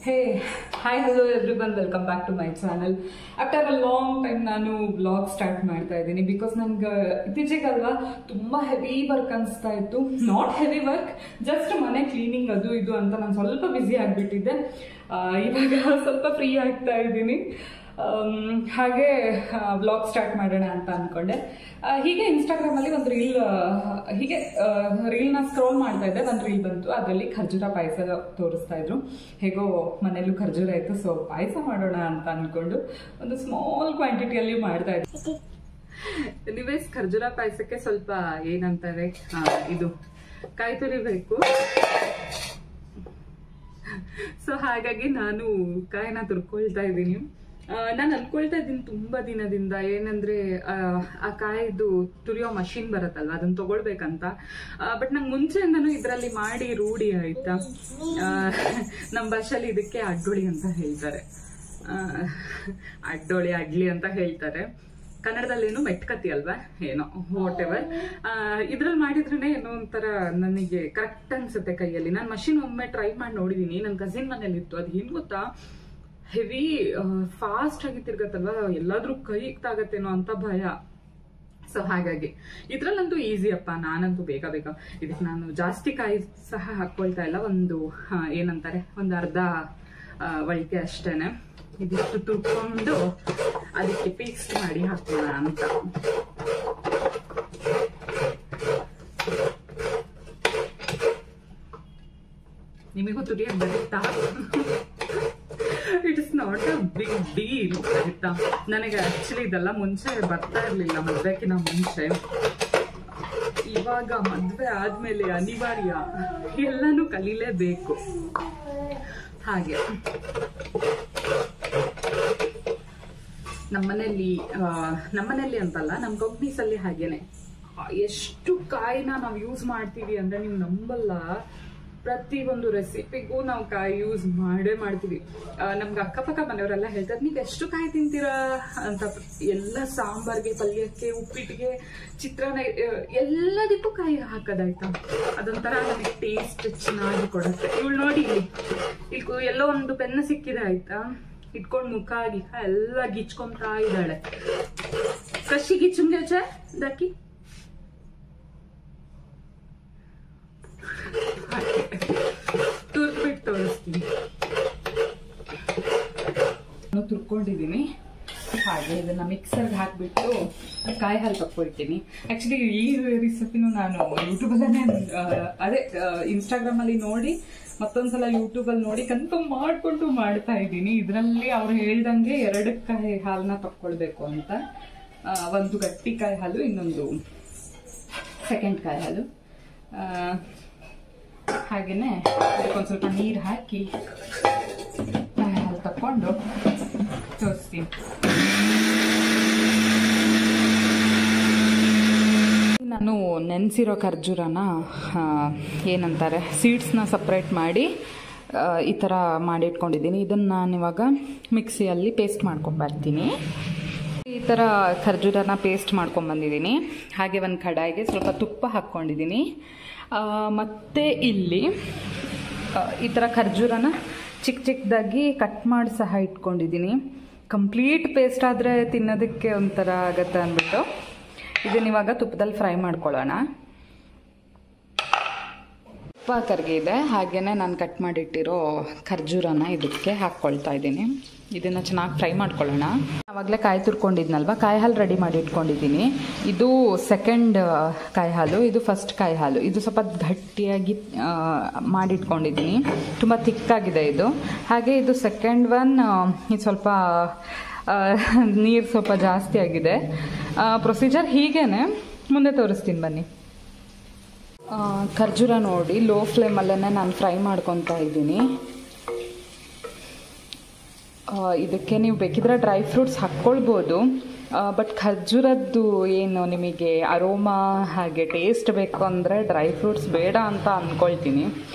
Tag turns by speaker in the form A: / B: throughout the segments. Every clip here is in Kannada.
A: Hey, hi, hello everyone, welcome back to my channel. After a long time ನಾನು ಬ್ಲಾಗ್ ಸ್ಟಾರ್ಟ್ ಮಾಡ್ತಾ ಇದ್ದೀನಿ ಬಿಕಾಸ್ ನಂಗೆ ಇತ್ತೀಚೆಗಲ್ವಾ ತುಂಬ ಹೆವಿ ವರ್ಕ್ ಅನಿಸ್ತಾ ಇತ್ತು. ನಾಟ್ ಹೆವಿ ವರ್ಕ್, ಜಸ್ಟ್ ಮನೆ ಕ್ಲೀನಿಂಗ್ ಅದು ಇದು ಅಂತ ನಾನು ಸ್ವಲ್ಪ ಬ್ಯುಸಿ ಆಗಿಬಿಟ್ಟಿದ್ದೆ. ಇವಾಗ ಸ್ವಲ್ಪ ಫ್ರೀ ಆಗ್ತಾ ಇದ್ದೀನಿ. ಹಾಗೆ ಬ್ಲಾಗ್ ಸ್ಟಾರ್ಟ್ ಮಾಡೋಣ ಅಂತ ಅಂದ್ಕೊಂಡೆ. ಹೀಗೆ ಇನ್ಸ್ಟಾಗ್ರಾಮಲ್ಲಿ ಒಂದು ರೀಲ್ನ ಸ್ಕ್ರೋಲ್ ಮಾಡ್ತಾ ಇದ್ದೆ. ಒಂದು ರೀಲ್ ಬಂತು, ಅದರಲ್ಲಿ ಖರ್ಜೂರ ಪಾಯಸ ತೋರಿಸ್ತಾ ಇದ್ರು. ಹೇಗೋ ಮನೇಲೂ ಖರ್ಜೂರ ಇತ್ತು, ಸೊ ಪಾಯಸ ಮಾಡೋಣ ಅಂತ ಅಂದ್ಕೊಂಡು ಒಂದು ಸ್ಮಾಲ್ ಕ್ವಾಂಟಿಟಿಯಲ್ಲಿ ಮಾಡ್ತಾ ಇದ್ದೆ. ಎನಿವೇಸ್, ಖರ್ಜೂರ ಪಾಯಸಕ್ಕೆ ಸ್ವಲ್ಪ ಏನಂತಾರೆ, ಇದು ಕಾಯಿ ತುರಿ ಬೇಕು. ಸೊ ಹಾಗಾಗಿ ನಾನು ಕಾಯಿನ ತುರ್ಕೊಳ್ತಾ ಇದ್ದೀನಿ. ನಾನು ಅನ್ಕೊಳ್ತಾ ಇದ್ದೀನಿ ತುಂಬಾ ದಿನದಿಂದ, ಏನಂದ್ರೆ ಆ ಕಾಯಿದು ತುರಿಯೋ ಮಷಿನ್ ಬರುತ್ತಲ್ವ, ಅದನ್ನ ತಗೊಳ್ಬೇಕಂತ. ಬಟ್ ನಂಗೆ ಮುಂಚೆಯಿಂದನೂ ಇದರಲ್ಲಿ ಮಾಡಿ ರೂಢಿ ಆಯ್ತಾ. ನಮ್ಮ ಭಾಷೆಯಲ್ಲಿ ಇದಕ್ಕೆ ಅಡ್ಡೋಳಿ ಅಂತ ಹೇಳ್ತಾರೆ, ಅಡ್ಲಿ ಅಂತ ಹೇಳ್ತಾರೆ. ಕನ್ನಡದಲ್ಲೇನು ಮೆಟ್ಕತಿ ಅಲ್ವಾ, ಏನೋ ವಾಟ್ ಎವರ್. ಇದ್ರಲ್ಲಿ ಮಾಡಿದ್ರೇನೆ ಏನೋ ಒಂಥರ ನನಗೆ ಕರೆಕ್ಟ್ ಅನ್ಸುತ್ತೆ ಕೈಯಲ್ಲಿ. ನಾನು ಮಷಿನ್ ಒಮ್ಮೆ ಟ್ರೈ ಮಾಡಿ ನೋಡಿದೀನಿ, ನನ್ನ ಕಸಿನ್ ಮನೇಲಿ ಇತ್ತು. ಅದು ಏನ್ ಗೊತ್ತಾ, ಹೆವಿ ಫಾಸ್ಟ್ ಆಗಿ ತಿರ್ಗತ್ತಲ್ವಾ, ಎಲ್ಲಾದ್ರೂ ಕೈಗೆ ತಾಗತ್ತೇನೋ ಅಂತ ಭಯ. ಸೊ ಹಾಗಾಗಿ ಇದ್ರಲ್ಲಂತೂ ಈಸಿ ಅಪ್ಪ, ನಾನಂತೂ ಬೇಗ ಇದಕ್ಕೆ ನಾನು ಜಾಸ್ತಿ ಕಾಯಿ ಸಹ ಹಾಕೊಳ್ತಾ ಇಲ್ಲ. ಒಂದು ಏನಂತಾರೆ, ಒಂದು ಅರ್ಧ ಒಳಗೆ ಅಷ್ಟೇನೆ. ಇದಿಷ್ಟು ತುರ್ಕೊಂಡು ಅದಕ್ಕೆ ಪೇಸ್ಟ್ ಮಾಡಿ ಹಾಕೋಣ ಅಂತ. ನಿಮಗೂ ತುರಿಯಕ್ಕೆ ಬರುತ್ತಾ? It is not a big deal ಆಯ್ತಾ. ನನಗೆ ಆಕ್ಚುಲಿ ಇದೆಲ್ಲ ಮುಂಚೆ ಬರ್ತಾ ಇರ್ಲಿಲ್ಲ, ಮದ್ವೆಕಿನ ಮುಂಚೆ. ಇವಾಗ ಮದ್ವೆ ಆದ್ಮೇಲೆ ಅನಿವಾರ್ಯ, ಎಲ್ಲಾನು ಕಲೀಲೇಬೇಕು. ಹಾಗೆ ನಮ್ಮನೇಲಿ ಅಂತಲ್ಲ, ನಮ್ಮ ಕಂಪ್ನೀಸ್ ಅಲ್ಲಿ ಹಾಗೇನೆ. ಎಷ್ಟು ಕಾಯಿನ ನಾವು ಯೂಸ್ ಮಾಡ್ತೀವಿ ಅಂದ್ರೆ ನೀವು ನಂಬಲ್ಲ. ಪ್ರತಿ ಒಂದು ರೆಸಿಪಿಗೂ ನಾವು ಕಾಯಿ ಯೂಸ್ ಮಾಡ್ತೀವಿ. ನಮ್ಗೆ ಅಕ್ಕಪಕ್ಕ ಮನೆಯವರೆಲ್ಲ ಹೇಳ್ತಾರೆ, ನೀವು ಎಷ್ಟು ಕಾಯಿ ತಿಂತೀರಾ ಅಂತ. ಎಲ್ಲ ಸಾಂಬಾರ್ಗೆ, ಪಲ್ಯಕ್ಕೆ, ಉಪ್ಪಿಟ್ಟಿಗೆ, ಚಿತ್ರಾನ್ನ, ಎಲ್ಲದಕ್ಕೂ ಕಾಯಿ ಹಾಕೋದಾಯ್ತಾ. ಅದೊಂಥರ ನಮಗೆ ಟೇಸ್ಟ್ ಚೆನ್ನಾಗಿ ಕೊಡುತ್ತೆ. ಇವಳು ನೋಡಿ, ಇಲ್ಲಿ ಎಲ್ಲೋ ಒಂದು ಪೆನ್ನು ಸಿಕ್ಕಿದೆ ಆಯ್ತಾ, ಇಟ್ಕೊಂಡು ಮುಖ ಎಲ್ಲ ಗಿಚ್ಕೊಂತಾ ಇದ್ದಾಳೆ. ಕಶಿ ಗಿಚ್ಚುಂಗೆ ದಕ್ಕಿ ತುರ್ಬಿಟ್ಟು ತೋರಿಸ್ತೀನಿ. ನಾನು ತುರ್ಕೊಂಡಿದ್ದೀನಿ. ಹಾಗೆ ಇದನ್ನ ಮಿಕ್ಸರ್ಗೆ ಹಾಕ್ಬಿಟ್ಟು ಕಾಯಿ ಹಾಲು ತಕ್ಕೊಳ್ತೀನಿ. ಆಕ್ಚುಲಿ ಈ ರೆಸಿಪಿನೂ ನಾನು ಯೂಟ್ಯೂಬಲ್ಲೇ ಅದೇ ಇನ್ಸ್ಟಾಗ್ರಾಮ್ ಅಲ್ಲಿ ನೋಡಿ, ಮತ್ತೊಂದ್ಸಲ ಯೂಟ್ಯೂಬಲ್ಲಿ ನೋಡಿ ಕನ್ಫರ್ಮ್ ಮಾಡ್ಕೊಂಡು ಮಾಡ್ತಾ ಇದ್ದೀನಿ. ಇದರಲ್ಲಿ ಅವ್ರು ಹೇಳ್ದಂಗೆ 2 ಕಾಯಿ ಹಾಲನ್ನ ತಕ್ಕೊಳ್ಬೇಕು ಅಂತ. ಒಂದು ಗಟ್ಟಿ ಕಾಯಿ ಹಾಲು, ಇನ್ನೊಂದು ಸೆಕೆಂಡ್ ಕಾಯಿ ಹಾಲು. ಹಾಗೇನೆ ಅದಕ್ಕೊಂದು ಸ್ವಲ್ಪ ನೀರು ಹಾಕಿ ಕಾಯಿ ಹಾಲು ತಕ್ಕೊಂಡು ತೋರಿಸ್ತೀನಿ. ನಾನು ನೆನೆಸಿರೋ ಖರ್ಜೂರನ ಏನಂತಾರೆ, ಸೀಡ್ಸ್ನ ಸಪ್ರೇಟ್ ಮಾಡಿ ಈ ಥರ ಮಾಡಿಟ್ಕೊಂಡಿದ್ದೀನಿ. ಇದನ್ನು ನಾನು ಇವಾಗ ಮಿಕ್ಸಿಯಲ್ಲಿ ಪೇಸ್ಟ್ ಮಾಡ್ಕೊಂಡ್ಬರ್ತೀನಿ. ಈ ಥರ ಖರ್ಜೂರನ ಪೇಸ್ಟ್ ಮಾಡ್ಕೊಂಡ್ಬಂದಿದ್ದೀನಿ. ಹಾಗೆ ಒಂದು ಕಡಾಯಿಗೆ ಸ್ವಲ್ಪ ತುಪ್ಪ ಹಾಕ್ಕೊಂಡಿದ್ದೀನಿ. ಮತ್ತು ಇಲ್ಲಿ ಈ ಥರ ಖರ್ಜೂರನ ಚಿಕ್ಕದಾಗಿ ಕಟ್ ಮಾಡಿ ಸಹ ಇಟ್ಕೊಂಡಿದ್ದೀನಿ. ಕಂಪ್ಲೀಟ್ ಪೇಸ್ಟ್ ಆದರೆ ತಿನ್ನೋದಕ್ಕೆ ಒಂಥರ ಆಗತ್ತೆ ಅಂದ್ಬಿಟ್ಟು ಇದನ್ನ ಇವಾಗ ತುಪ್ಪದಲ್ಲಿ ಫ್ರೈ ಮಾಡ್ಕೊಳ್ಳೋಣ. ತುಪ್ಪ ಕರಗಿದೆ, ಹಾಗೆಯೇ ನಾನು ಕಟ್ ಮಾಡಿಟ್ಟಿರೋ ಖರ್ಜೂರನ ಇದಕ್ಕೆ ಹಾಕ್ಕೊಳ್ತಾ ಇದ್ದೀನಿ. ಇದನ್ನು ಚೆನ್ನಾಗಿ ಫ್ರೈ ಮಾಡ್ಕೊಳ್ಳೋಣ. ಆವಾಗಲೇ ಕಾಯಿ ತುರ್ಕೊಂಡಿದ್ನಲ್ವ, ಕಾಯಿ ಹಾಲು ರೆಡಿ ಮಾಡಿ ಇಟ್ಕೊಂಡಿದ್ದೀನಿ. ಇದು ಸೆಕೆಂಡ್ ಕಾಯಿ ಹಾಲು, ಇದು ಫಸ್ಟ್ ಕಾಯಿ ಹಾಲು. ಇದು ಸ್ವಲ್ಪ ಗಟ್ಟಿಯಾಗಿ ಮಾಡಿಟ್ಕೊಂಡಿದ್ದೀನಿ, ತುಂಬ ಥಿಕ್ಕಾಗಿದೆ ಇದು. ಹಾಗೆ ಇದು ಸೆಕೆಂಡ್ ಒನ್, ಇದು ಸ್ವಲ್ಪ ನೀರು ಸ್ವಲ್ಪ ಜಾಸ್ತಿ ಆಗಿದೆ. ಪ್ರೊಸೀಜರ್ ಹೀಗೇನೆ, ಮುಂದೆ ತೋರಿಸ್ತೀನಿ ಬನ್ನಿ. ಖರ್ಜೂರ ನೋಡಿ ಲೋ ಫ್ಲೇಮಲ್ಲೇ ನಾನು ಫ್ರೈ ಮಾಡ್ಕೊತಾ ಇದ್ದೀನಿ. ಇದಕ್ಕೆ ನೀವು ಬೇಕಿದ್ರೆ ಡ್ರೈ ಫ್ರೂಟ್ಸ್ ಹಾಕ್ಕೊಳ್ಬೋದು, ಬಟ್ ಖರ್ಜೂರದ್ದು ಏನು ನಿಮಗೆ ಅರೋಮಾ ಹಾಗೆ ಟೇಸ್ಟ್ ಬೇಕು ಅಂದರೆ ಡ್ರೈ ಫ್ರೂಟ್ಸ್ ಬೇಡ ಅಂತ ಅಂದ್ಕೊಳ್ತೀನಿ.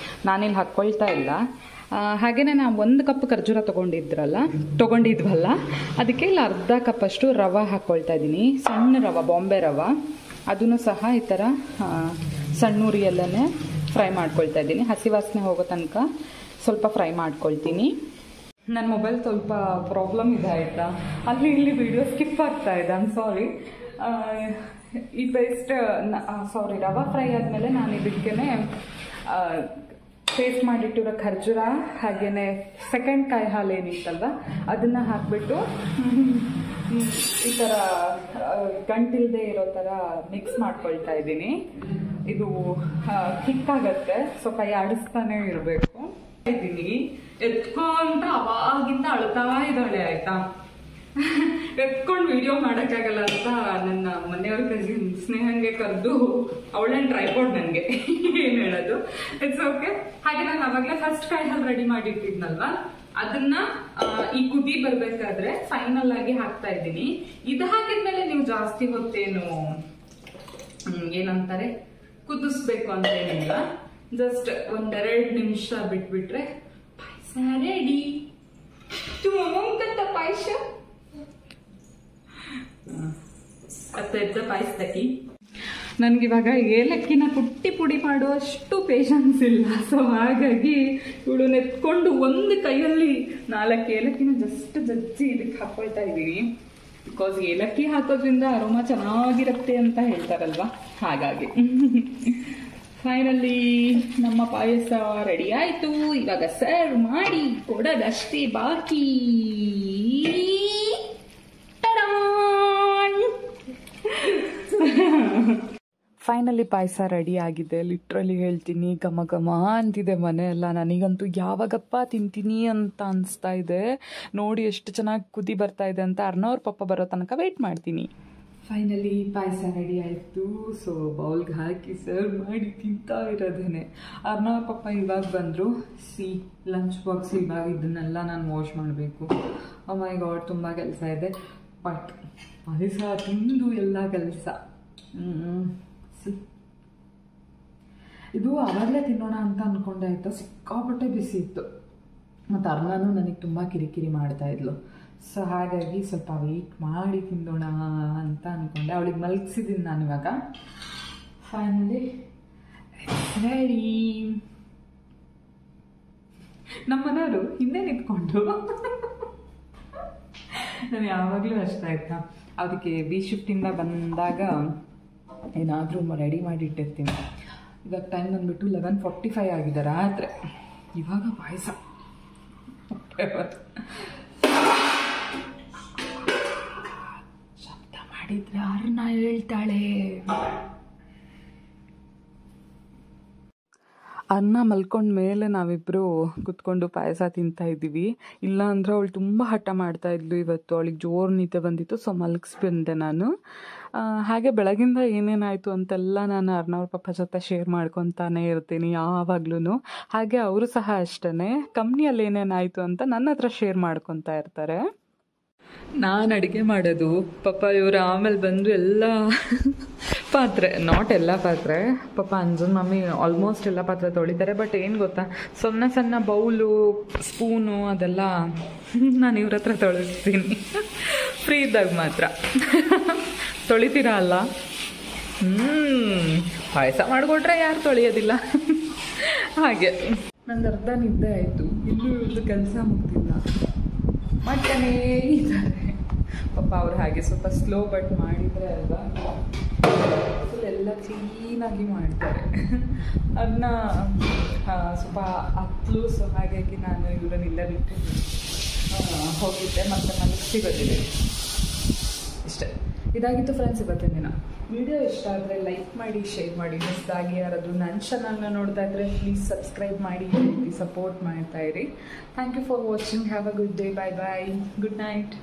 A: ನಾನಿಲ್ಲಿ ಹಾಕ್ಕೊಳ್ತಾ ಇಲ್ಲ. ಹಾಗೆಯೇ ನಾವು 1 ಕಪ್ ಖರ್ಜೂರ ತೊಗೊಂಡಿದ್ವಲ್ಲ, ಅದಕ್ಕೆ ಇಲ್ಲಿ ಅರ್ಧ ಕಪ್ಪಷ್ಟು ರವೆ ಹಾಕ್ಕೊಳ್ತಾ ಇದ್ದೀನಿ. ಸಣ್ಣ ರವೆ, ಬಾಂಬೆ ರವೆ. ಅದನ್ನು ಸಹ ಈ ಥರ ಸಣ್ಣ ಉರಿಯಲ್ಲೇ ಫ್ರೈ ಮಾಡ್ಕೊಳ್ತಾ ಇದ್ದೀನಿ. ಹಸಿ ವಾಸನೆ ಹೋಗೋ ತನಕ ಸ್ವಲ್ಪ ಫ್ರೈ ಮಾಡ್ಕೊಳ್ತೀನಿ. ನನ್ನ ಮೊಬೈಲ್ ಸ್ವಲ್ಪ ಪ್ರಾಬ್ಲಮ್ ಇದೆ ಆಯಿತಾ, ಅಲ್ಲಿ ಇಲ್ಲಿ ವಿಡಿಯೋ ಸ್ಕಿಪ್ ಆಗ್ತಾ ಇದೆ. I'm sorry. ಈ ಪೇಸ್ಟ್ ರವಾ ಫ್ರೈ ಆದಮೇಲೆ ನಾನು ಇದಕ್ಕೆ ಪೇಸ್ಟ್ ಮಾಡಿಟ್ಟಿರೋ ಖರ್ಜೂರ ಹಾಗೆಯೇ ಸೆಕೆಂಡ್ ಕಾಯಿ ಹಾಲು ಏನಿತ್ತಲ್ವ ಅದನ್ನು ಹಾಕಿಬಿಟ್ಟು ಈ ಥರ ಗಂಟಿಲ್ಲದೆ ಇರೋ ಥರ ಮಿಕ್ಸ್ ಮಾಡ್ಕೊಳ್ತಾ ಇದ್ದೀನಿ. ಇದು ಥಿಕ್ಕಾಗತ್ತೆ, ಸೊ ಕೈ ಆಡಿಸ್ತಾನೆ ಇರಬೇಕು. ಇದ್ದೀನಿ ಎತ್ಕೊಂತ ಅವಾಗಿಂದ ಅಳ್ತಾ ಇದ್ದಾಳೆ ಆಯ್ತಾ. ಎತ್ಕೊಂಡು ವಿಡಿಯೋ ಮಾಡೋಕ್ಕಾಗಲ್ಲ ಅಂತ ನನ್ನ ಮನೆಯವ್ರ ಕಸಿನ್ ಸ್ನೇಹಂಗೆ ಕರೆದು ಅವಳೇನು ಟ್ರೈಪಾಡ್ ನನಗೆ ಏನು ಹೇಳೋದು. It's okay. ಹಾಗೆ ನಾನು ಅವಾಗಲೇ ಫಸ್ಟ್ ಕಾಯಿ ಹಾಲು ರೆಡಿ ಮಾಡಿಟ್ಟಿದ್ನಲ್ವಾ, ಅದನ್ನ ಈ ಕುದಿ ಬರ್ಬೇಕಾದ್ರೆ ಫೈನಲ್ ಆಗಿ ಹಾಕ್ತಾ ಇದ್ದೀನಿ. ಇದು ಹಾಕಿದ್ಮೇಲೆ ನೀವು ಜಾಸ್ತಿ ಹೊತ್ತೇನು ಏನಂತಾರೆ ಕುದಿಸ್ಬೇಕು ಅಂತ ಏನಿಲ್ಲ, ಜಸ್ಟ್ 1-2 ನಿಮಿಷ ಬಿಟ್ಬಿಟ್ರೆ ಪಾಯಸ ರೆಡಿ. ಪಾಯಸ ಅತ್ತ ಪಾಯಸದಕ್ಕಿ ನನಗಿವಾಗ ಏಲಕ್ಕಿನ ಪುಟ್ಟಿ ಪುಡಿ ಮಾಡುವಷ್ಟು ಪೇಷನ್ಸ್ ಇಲ್ಲ. ಸೊ ಹಾಗಾಗಿ ಇವಳು ನೆತ್ಕೊಂಡು ಒಂದು ಕೈಯಲ್ಲಿ 4 ಏಲಕ್ಕಿನ ಜಸ್ಟ್ ಜಜ್ಜಿ ಇದಕ್ಕೆ ಹಾಕೊಳ್ತಾ ಇದ್ದೀವಿ. ಬಿಕಾಸ್ ಏಲಕ್ಕಿ ಹಾಕೋದ್ರಿಂದ ಅರೋಮಾ ಚೆನ್ನಾಗಿರುತ್ತೆ ಅಂತ ಹೇಳ್ತಾರಲ್ವಾ, ಹಾಗಾಗಿ. ಫೈನಲಿ ನಮ್ಮ ಪಾಯಸ ರೆಡಿ ಆಯಿತು. ಇವಾಗ ಸರ್ವ್ ಮಾಡಿ ಕೊಡೋದಷ್ಟೇ ಬಾಕಿ. ಫೈನಲಿ ಪಾಯಸ ರೆಡಿ ಆಗಿದೆ. ಲಿಟ್ರಲಿ ಹೇಳ್ತೀನಿ, ಘಮ ಘಮ ಅಂತಿದೆ ಮನೆ ಎಲ್ಲ. ನನಗಂತೂ ಯಾವಾಗಪ್ಪ ತಿಂತೀನಿ ಅಂತ ಅನಿಸ್ತಾ ಇದೆ. ನೋಡಿ ಎಷ್ಟು ಚೆನ್ನಾಗಿ ಕುದಿ ಬರ್ತಾ ಇದೆ ಅಂತ. ಅರ್ನವ್ರ ಪಪ್ಪ ಬರೋ ತನಕ ವೆಯ್ಟ್ ಮಾಡ್ತೀನಿ. ಫೈನಲಿ ಪಾಯಸ ರೆಡಿ ಆಯಿತು. ಸೊ ಬೌಲ್ಗೆ ಹಾಕಿ ಸರ್ವ್ ಮಾಡಿ ತಿಂತಾ ಇರೋದೇನೆ. ಅರ್ನವ್ರ ಪಪ್ಪ ಇವಾಗ ಬಂದರು. ಲಂಚ್ ಬಾಕ್ಸ್ ಇವಾಗ ಇದನ್ನೆಲ್ಲ ನಾನು ವಾಶ್ ಮಾಡಬೇಕು. ಓ ಮೈ ಗಾಡ್, ತುಂಬ ಕೆಲಸ ಇದೆ. ಬಟ್ ಪಾಯಸ ತಿಂದು ಎಲ್ಲ ಕೆಲಸ. ಇದು ಆವಾಗಲೇ ತಿನ್ನೋಣ ಅಂತ ಅಂದ್ಕೊಂಡೆ ಆಯಿತು. ಸಿಕ್ಕಾಪಟ್ಟೆ ಬಿಸಿ ಇತ್ತು. ಮತ್ತು ಅರ್ನಾನು ನನಗೆ ತುಂಬ ಕಿರಿಕಿರಿ ಮಾಡ್ತಾಯಿದ್ಲು. ಸೊ ಹಾಗಾಗಿ ಸ್ವಲ್ಪ ವೆಯ್ಟ್ ಮಾಡಿ ತಿನ್ನೋಣ ಅಂತ ಅಂದ್ಕೊಂಡೆ. ಅವಳಿಗೆ ಮಲಗಿಸಿದ್ದೀನಿ ನಾನು ಇವಾಗ. Finally ready. ನಮ್ಮ ಮನೆಯವರು ಹಿಂದೆ ನಿಂತ್ಕೊಂಡು ನಾನು ಯಾವಾಗಲೂ ಅಷ್ಟೇ ಆಯ್ತಾ, ಅದಕ್ಕೆ ಬಿ ಶಿಫ್ಟಿಂದ ಬಂದಾಗ ಏನಾದರೂ ರೆಡಿ ಮಾಡಿ ಇಟ್ಟಿರ್ತೀನಿ. ಇವಾಗ ಟೈಮ್ ಬಂದುಬಿಟ್ಟು 11:45 ಆಗಿದೆ ರಾತ್ರಿ. ಇವಾಗ ಪಾಯಸ ಶಬ್ದ ಮಾಡಿದ್ರೆ ಅರ್ನ ಹೇಳ್ತಾಳೆ. ಅನ್ನ ಮಲ್ಕೊಂಡ ಮೇಲೆ ನಾವಿಬ್ಬರು ಕುತ್ಕೊಂಡು ಪಾಯಸ ತಿಂತಾ ಇದ್ದೀವಿ. ಇಲ್ಲ ಅಂದರೆ ಅವಳು ತುಂಬ ಹಠ ಮಾಡ್ತಾ ಇದ್ಲು ಇವತ್ತು. ಅವಳಿಗೆ ಜೋರು ನಿದ್ದೆ ಬಂದಿತ್ತು, ಸೊ ಮಲಗಿಸ್ಬಂದೆ ನಾನು. ಹಾಗೆ ಬೆಳಗಿಂದ ಏನೇನಾಯಿತು ಅಂತೆಲ್ಲ ನಾನು ಅರ್ನವ್ರ ಪಪ್ಪ ಜೊತೆ ಶೇರ್ ಮಾಡ್ಕೊತಾನೆ ಇರ್ತೀನಿ ಯಾವಾಗ್ಲೂ. ಹಾಗೆ ಅವರು ಸಹ ಅಷ್ಟೇ ಕಂಪ್ನಿಯಲ್ಲಿ ಏನೇನಾಯಿತು ಅಂತ ನನ್ನ ಹತ್ರ ಶೇರ್ ಮಾಡ್ಕೊತಾ ಇರ್ತಾರೆ. ನಾನು ಅಡುಗೆ ಮಾಡೋದು, ಪಾಪ ಇವರು ಆಮೇಲೆ ಬಂದು ಎಲ್ಲ ಪಾತ್ರೆ, ನಾಟ್ ಎಲ್ಲ ಪಾತ್ರೆ, ಪಾಪ ಅಂಜನ್ ಮಮ್ಮಿ ಆಲ್ಮೋಸ್ಟ್ ಎಲ್ಲ ಪಾತ್ರೆ ತೊಳಿತಾರೆ. ಬಟ್ ಏನು ಗೊತ್ತಾ, ಸಣ್ಣ ಸಣ್ಣ ಬೌಲು, ಸ್ಪೂನು ಅದೆಲ್ಲ ನಾನು ಇವ್ರ ಹತ್ರ ತೊಳಿಸ್ತೀನಿ ಫ್ರೀ ಇದ್ದಾಗ ಮಾತ್ರ. ತೊಳಿತೀರಾ ಅಲ್ಲ? ಪಾಯಸ ಮಾಡಿಕೊಟ್ರೆ ಯಾರು ತೊಳೆಯೋದಿಲ್ಲ. ಹಾಗೆ ನಂದು ಅರ್ಧ ನಿದ್ದೆ ಆಯಿತು. ಇನ್ನೂ ಇವ್ರದ್ದು ಕೆಲಸ ಮುಗ್ದಿಲ್ಲ, ಮಾಡ್ತಾನೇ ಇದ್ದಾರೆ ಪಾಪ. ಅವ್ರು ಹಾಗೆ ಸ್ವಲ್ಪ ಸ್ಲೋ ಬಟ್ ಮಾಡಿದರೆ ಅಲ್ವಾ ಫುಲ್ ಎಲ್ಲ ಕ್ಲೀನಾಗಿ ಮಾಡ್ತಾರೆ. ಅದನ್ನ ಸ್ವಲ್ಪ ಹತ್ತಲು. ಸೊ ಹಾಗಾಗಿ ನಾನು ಇವರನ್ನೆಲ್ಲ ಬಿಟ್ಟು ಹೋಗಿದ್ದೆ, ಮತ್ತು ಮಲಗಿಸಿ ಬಂದಿದ್ದೆ. ಇಷ್ಟೇ. ಇದಾಗಿತ್ತು ಫ್ರೆಂಡ್ಸ್ ಇವತ್ತಿನ ದಿನ. ವಿಡಿಯೋ ಇಷ್ಟ ಆದರೆ ಲೈಕ್ ಮಾಡಿ, ಶೇರ್ ಮಾಡಿ. ಮಿಸ್ದಾಗಿ ಯಾರಾದರೂ ನನ್ನ ಚಾನಲ್ನ ನೋಡ್ತಾ ಇದ್ದರೆ ಪ್ಲೀಸ್ ಸಬ್ಸ್ಕ್ರೈಬ್ ಮಾಡಿ, ಸಪೋರ್ಟ್ ಮಾಡ್ತಾಯಿರಿ. Thank you for watching. Have a good day. Bye bye. Good night.